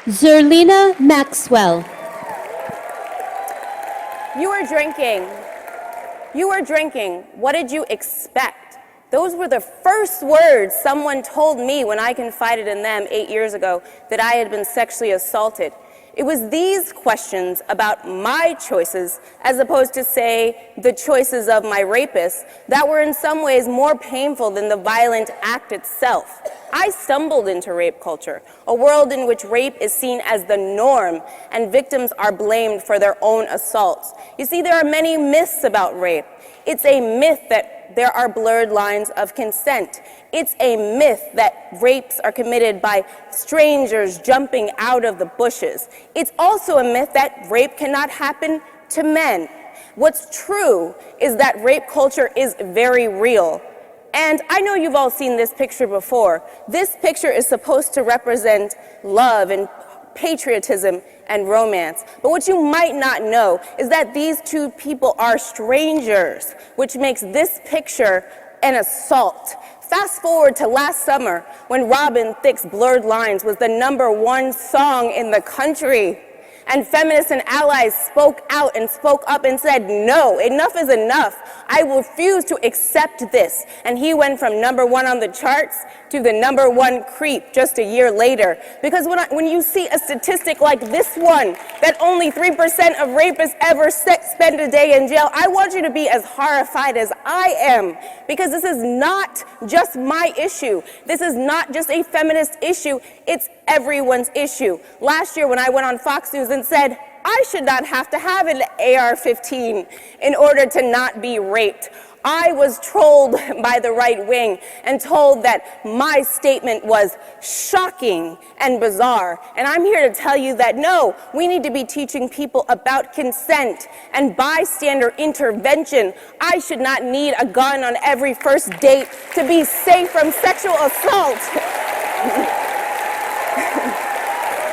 Zerlina Maxwell. You were drinking. You were drinking. What did you expect? Those were the first words someone told me when I confided in them 8 years ago that I had been sexually assaulted. It was these questions about my choices, as opposed to, say, the choices of my rapist, that were in some ways more painful than the violent act itself. I stumbled into rape culture, a world in which rape is seen as the norm and victims are blamed for their own assaults. You see, there are many myths about rape. It's a myth that there are blurred lines of consent. It's a myth that rapes are committed by strangers jumping out of the bushes. It's also a myth that rape cannot happen to men. What's true is that rape culture is very real. And I know you've all seen this picture before. This picture is supposed to represent love and patriotism and romance. But what you might not know is that these two people are strangers, which makes this picture an assault. Fast forward to last summer when Robin Thicke's Blurred Lines was the #1 song in the country. And feminists and allies spoke out and spoke up and said, no, enough is enough. I refuse to accept this. And he went from #1 on the charts to the #1 creep just a year later. Because when you see a statistic like this one, that only 3% of rapists ever spend a day in jail, I want you to be as horrified as I am. Because this is not just my issue. This is not just a feminist issue. It's everyone's issue. Last year when I went on Fox News and said, I should not have to have an AR-15 in order to not be raped, I was trolled by the right wing and told that my statement was shocking and bizarre. And I'm here to tell you that no, we need to be teaching people about consent and bystander intervention. I should not need a gun on every first date to be safe from sexual assault.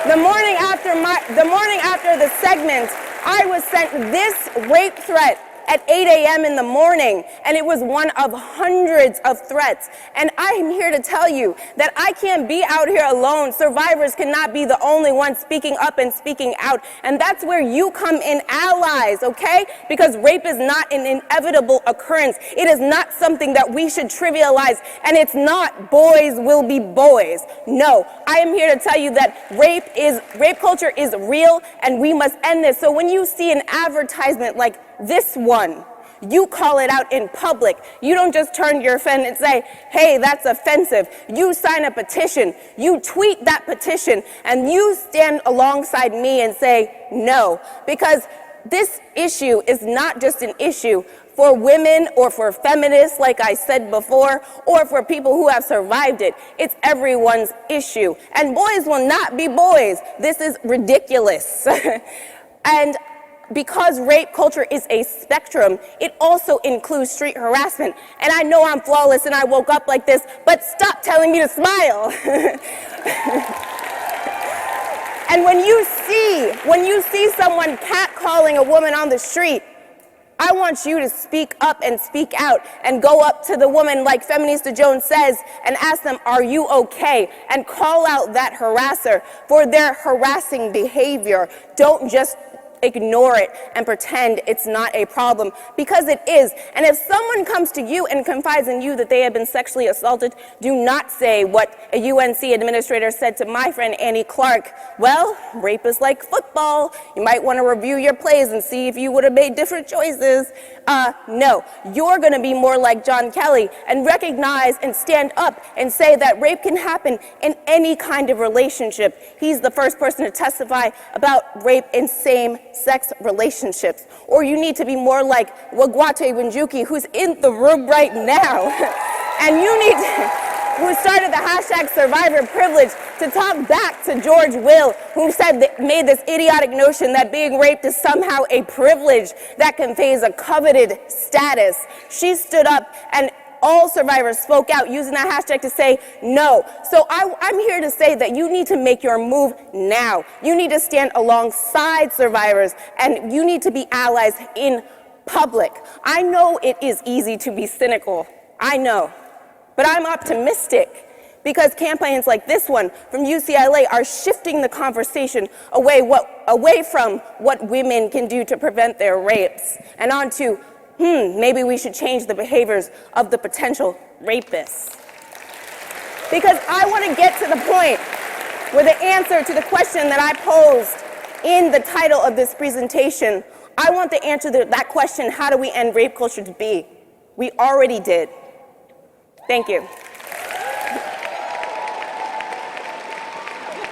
The morning after the segment, I was sent this rape threat at 8 a.m. in the morning, and it was one of hundreds of threats. And I am here to tell you that I can't be out here alone. Survivors cannot be the only ones speaking up and speaking out. And that's where you come in, allies, okay? Because rape is not an inevitable occurrence. It is not something that we should trivialize. And it's not boys will be boys. No, I am here to tell you that rape culture is real, and we must end this. So when you see an advertisement like this one, you call it out in public. You don't just turn to your friend and say, hey, that's offensive. You sign a petition, you tweet that petition, and you stand alongside me and say no. Because this issue is not just an issue for women or for feminists, like I said before, or for people who have survived it. It's everyone's issue. And boys will not be boys. This is ridiculous. And because rape culture is a spectrum, it also includes street harassment. And I know I'm flawless and I woke up like this, but stop telling me to smile. And when you see someone catcalling a woman on the street, I want you to speak up and speak out and go up to the woman like Feminista Jones says and ask them, are you okay? And call out that harasser for their harassing behavior. Don't just ignore it and pretend it's not a problem, because it is. And if someone comes to you and confides in you that they have been sexually assaulted, do not say what a UNC administrator said to my friend Annie Clark. Well, rape is like football. You might want to review your plays and see if you would have made different choices. No, you're going to be more like John Kelly and recognize and stand up and say that rape can happen in any kind of relationship. He's the first person to testify about rape in same-sex relationships. Or you need to be more like Wagwate Winjuki, who's in the room right now. And you need who started the hashtag Survivor Privilege, to talk back to George Will, who made this idiotic notion that being raped is somehow a privilege that conveys a coveted status. She stood up and all survivors spoke out using that hashtag to say no. So I'm here to say that you need to make your move now. You need to stand alongside survivors, and you need to be allies in public. I know it is easy to be cynical. I know. But I'm optimistic, Because campaigns like this one from UCLA are shifting the conversation away from what women can do to prevent their rapes and onto, maybe we should change the behaviors of the potential rapists. Because I want to get to the point where the answer to the question that I posed in the title of this presentation, I want the answer to that question, how do we end rape culture, to be, we already did. Thank you.